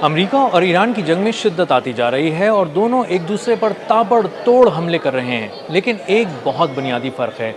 امریکہ اور ایران کی جنگ میں شدت آتی جا رہی ہے اور دونوں ایک دوسرے پر تابڑ توڑ حملے کر رہے ہیں، لیکن ایک بہت بنیادی فرق ہے۔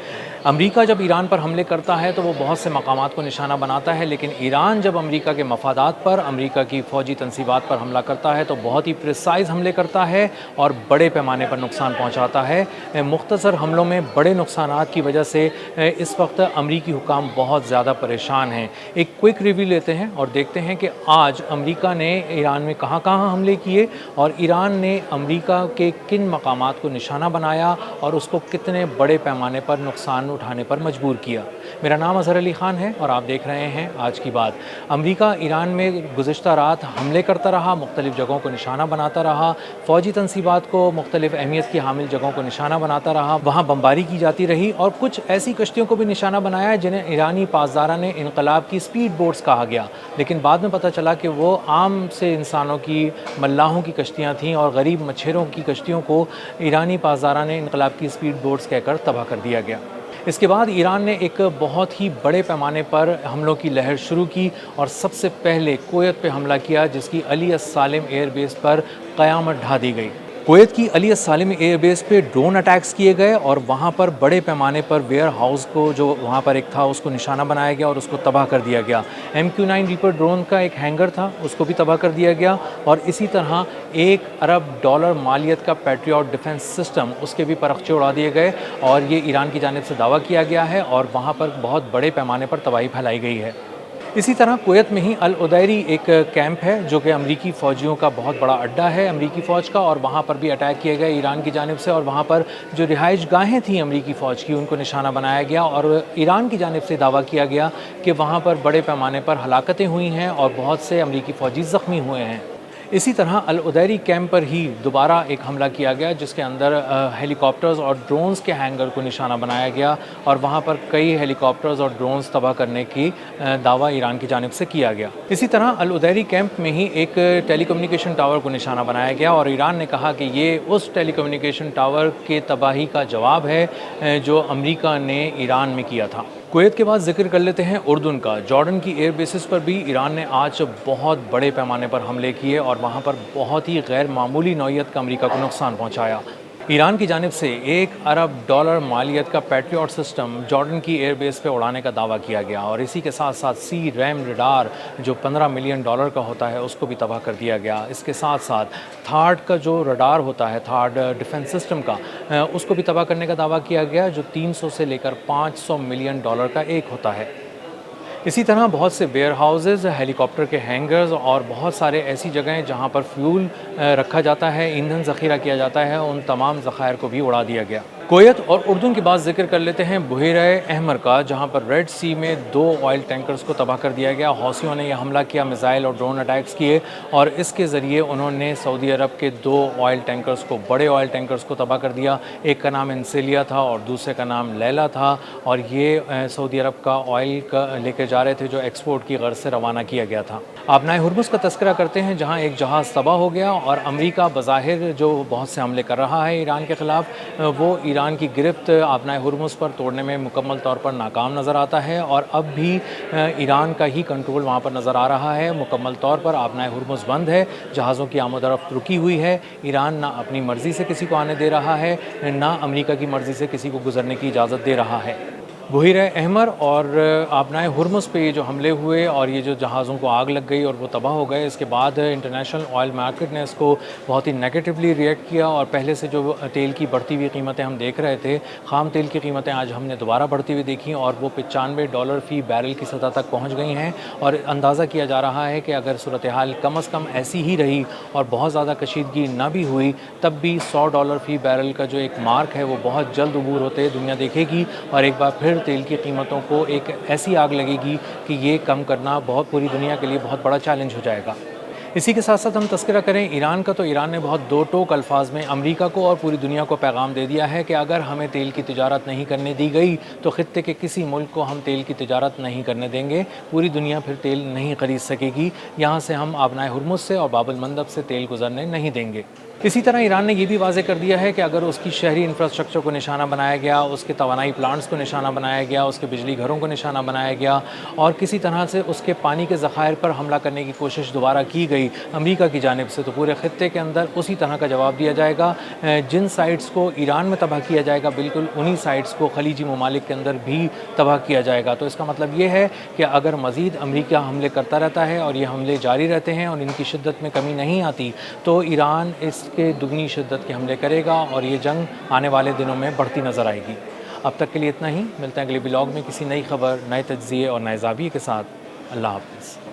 امریکہ جب ایران پر حملے کرتا ہے تو وہ بہت سے مقامات کو نشانہ بناتا ہے، لیکن ایران جب امریکہ کے مفادات پر، امریکہ کی فوجی تنصیبات پر حملہ کرتا ہے تو بہت ہی پریسائز حملے کرتا ہے اور بڑے پیمانے پر نقصان پہنچاتا ہے۔ مختصر حملوں میں بڑے نقصانات کی وجہ سے اس وقت امریکی حکام بہت زیادہ پریشان ہیں۔ ایک کوئک ریویو لیتے ہیں اور دیکھتے ہیں کہ آج امریکہ نے ایران میں کہاں کہاں حملے کیے اور ایران نے امریکہ کے کن مقامات کو نشانہ بنایا اور اس کو کتنے بڑے پیمانے پر نقصان اٹھانے پر مجبور کیا۔ میرا نام اظہر علی خان ہے اور آپ دیکھ رہے ہیں آج کی بات۔ امریکہ ایران میں گزشتہ رات حملے کرتا رہا، مختلف جگہوں کو نشانہ بناتا رہا، فوجی تنصیبات کو مختلف اہمیت کی حامل جگہوں کو نشانہ بناتا رہا، وہاں بمباری کی جاتی رہی اور کچھ ایسی کشتیوں کو بھی نشانہ بنایا جنہیں ایرانی پاسداران انقلاب کی سپیڈ بوٹس کہا گیا، لیکن بعد میں پتہ چلا کہ وہ عام سے انسانوں کی، ملاحوں کی کشتیاں تھیں اور غریب مچھیروں کی کشتیوں کو ایرانی پاسداران انقلاب کی سپیڈ بوٹس کہہ کر تباہ کر دیا گیا۔ اس کے بعد ایران نے ایک بہت ہی بڑے پیمانے پر حملوں کی لہر شروع کی اور سب سے پہلے کویت پہ حملہ کیا، جس کی علی السالم ایئر بیس پر قیامت ڈھا دی گئی۔ کویت کی علی السالم ایئر بیس پہ ڈرون اٹیکس کیے گئے اور وہاں پر بڑے پیمانے پر ویئر ہاؤس کو، جو وہاں پر ایک تھا، اس کو نشانہ بنایا گیا اور اس کو تباہ کر دیا گیا۔ MQ-9 ریپر ڈرون کا ایک ہینگر تھا، اس کو بھی تباہ کر دیا گیا اور اسی طرح $1 ارب مالیت کا پیٹریوٹ ڈیفنس سسٹم، اس کے بھی پرخچے اڑا دیے گئے اور یہ ایران کی جانب سے دعویٰ کیا گیا ہے اور وہاں پر بہت بڑے پیمانے پر تباہی پھیلائی گئی ہے۔ اسی طرح کویت میں ہی العدیری ایک کیمپ ہے جو کہ امریکی فوجیوں کا بہت بڑا اڈا ہے امریکی فوج کا، اور وہاں پر بھی اٹیک کیے گئے ایران کی جانب سے اور وہاں پر جو رہائش گاہیں تھیں امریکی فوج کی ان کو نشانہ بنایا گیا اور ایران کی جانب سے دعویٰ کیا گیا کہ وہاں پر بڑے پیمانے پر ہلاکتیں ہوئی ہیں اور بہت سے امریکی فوجی زخمی ہوئے ہیں۔ اسی طرح العدیری کیمپ پر ہی دوبارہ ایک حملہ کیا گیا جس کے اندر ہیلی کاپٹرز اور ڈرونز کے ہینگر کو نشانہ بنایا گیا اور وہاں پر کئی ہیلی کاپٹرز اور ڈرونز تباہ کرنے کی دعویٰ ایران کی جانب سے کیا گیا۔ اسی طرح العدیری کیمپ میں ہی ایک ٹیلی کمیونیکیشن ٹاور کو نشانہ بنایا گیا اور ایران نے کہا کہ یہ اس ٹیلی کمیونیکیشن ٹاور کے تباہی کا جواب ہے جو امریکہ نے ایران میں کیا تھا۔ کویت کے بعد ذکر کر لیتے ہیں اردن کا۔ جارڈن کی ایئر بیسز پر بھی ایران نے آج بہت بڑے پیمانے پر حملے کیے اور وہاں پر بہت ہی غیر معمولی نوعیت کا امریکہ کو نقصان پہنچایا۔ ایران کی جانب سے $1 ارب مالیت کا پیٹریوٹ سسٹم جارڈن کی ایئر بیس پہ اڑانے کا دعویٰ کیا گیا اور اسی کے ساتھ ساتھ سی ریم ریڈار جو $15 ملین کا ہوتا ہے اس کو بھی تباہ کر دیا گیا۔ اس کے ساتھ ساتھ تھاڈ کا جو ریڈار ہوتا ہے، تھاڈ ڈیفنس سسٹم کا، اس کو بھی تباہ کرنے کا دعویٰ کیا گیا جو $300 سے لے کر $500 ملین کا ایک ہوتا ہے۔ اسی طرح بہت سے ویئر ہاؤسز، ہیلی کاپٹر کے ہینگرز اور بہت سارے ایسی جگہیں جہاں پر فیول رکھا جاتا ہے، ایندھن ذخیرہ کیا جاتا ہے، ان تمام ذخائر کو بھی اڑا دیا گیا۔ کویت اور اردن کے بعد ذکر کر لیتے ہیں بحیرہ احمر کا، جہاں پر ریڈ سی میں 2 آئل ٹینکرز کو تباہ کر دیا گیا۔ حوثیوں نے یہ حملہ کیا، میزائل اور ڈرون اٹیکس کیے اور اس کے ذریعے انہوں نے سعودی عرب کے 2 آئل ٹینکرز کو، بڑے آئل ٹینکرز کو تباہ کر دیا۔ ایک کا نام انسیلیا تھا اور دوسرے کا نام لیلا تھا اور یہ سعودی عرب کا آئل لے کے جا رہے تھے جو ایکسپورٹ کی غرض سے روانہ کیا گیا تھا۔ آبنائے ہرمز کا تذکرہ کرتے ہیں جہاں ایک جہاز تباہ ہو گیا اور امریکہ بظاہر جو بہت سے حملے کر رہا ہے ایران کے خلاف، وہ ایران کی گرفت آبنائے ہرمز پر توڑنے میں مکمل طور پر ناکام نظر آتا ہے اور اب بھی ایران کا ہی کنٹرول وہاں پر نظر آ رہا ہے۔ مکمل طور پر آبنائے ہرمز بند ہے، جہازوں کی آمد و رفت رکی ہوئی ہے۔ ایران نہ اپنی مرضی سے کسی کو آنے دے رہا ہے، نہ امریکہ کی مرضی سے کسی کو گزرنے کی اجازت دے رہا ہے۔ بحیرہ احمر اور آبنائے ہرمز پہ یہ جو حملے ہوئے اور یہ جو جہازوں کو آگ لگ گئی اور وہ تباہ ہو گئے، اس کے بعد انٹرنیشنل آئل مارکیٹ نے اس کو بہت ہی نیگیٹیولی ریئیکٹ کیا اور پہلے سے جو تیل کی بڑھتی ہوئی قیمتیں ہم دیکھ رہے تھے، خام تیل کی قیمتیں آج ہم نے دوبارہ بڑھتی ہوئی دیکھی اور وہ $95 فی بیرل کی سطح تک پہنچ گئی ہیں اور اندازہ کیا جا رہا ہے کہ اگر صورتحال کم از کم ایسی ہی رہی اور بہت زیادہ کشیدگی نہ بھی ہوئی تب بھی $100 فی بیرل کا جو ایک مارک ہے وہ بہت جلد عبور ہوتے دنیا دیکھے گی اور ایک بار پھر تیل کی قیمتوں کو ایک ایسی آگ لگے گی کہ یہ کم کرنا بہت پوری دنیا کے لیے بہت بڑا چیلنج ہو جائے گا۔ اسی کے ساتھ ساتھ ہم تذکرہ کریں ایران کا، تو ایران نے بہت دو ٹوک الفاظ میں امریکہ کو اور پوری دنیا کو پیغام دے دیا ہے کہ اگر ہمیں تیل کی تجارت نہیں کرنے دی گئی تو خطے کے کسی ملک کو ہم تیل کی تجارت نہیں کرنے دیں گے، پوری دنیا پھر تیل نہیں خرید سکے گی، یہاں سے ہم آبنائے ہرمز سے اور باب المندب سے تیل گزرنے نہیں دیں گے۔ اسی طرح ایران نے یہ بھی واضح کر دیا ہے کہ اگر اس کی شہری انفراسٹرکچر کو نشانہ بنایا گیا، اس کے توانائی پلانٹس کو نشانہ بنایا گیا، اس کے بجلی گھروں کو نشانہ بنایا گیا اور کسی طرح سے اس کے پانی کے ذخائر پر حملہ کرنے کی کوشش دوبارہ کی گئی امریکہ کی جانب سے، تو پورے خطے کے اندر اسی طرح کا جواب دیا جائے گا۔ جن سائٹس کو ایران میں تباہ کیا جائے گا، بالکل انہی سائٹس کو خلیجی ممالک کے اندر بھی تباہ کیا جائے گا۔ تو اس کا مطلب یہ ہے کہ اگر مزید امریکہ حملے کرتا رہتا ہے اور یہ حملے جاری رہتے ہیں اور ان کی شدت میں کمی نہیں آتی، تو ایران اس کے دگنی شدت کے حملے کرے گا اور یہ جنگ آنے والے دنوں میں بڑھتی نظر آئے گی۔ اب تک کے لیے اتنا ہی، ملتے ہیں اگلے بلاگ میں کسی نئی خبر، نئے تجزیے اور نئے زاویے کے ساتھ۔ اللہ حافظ۔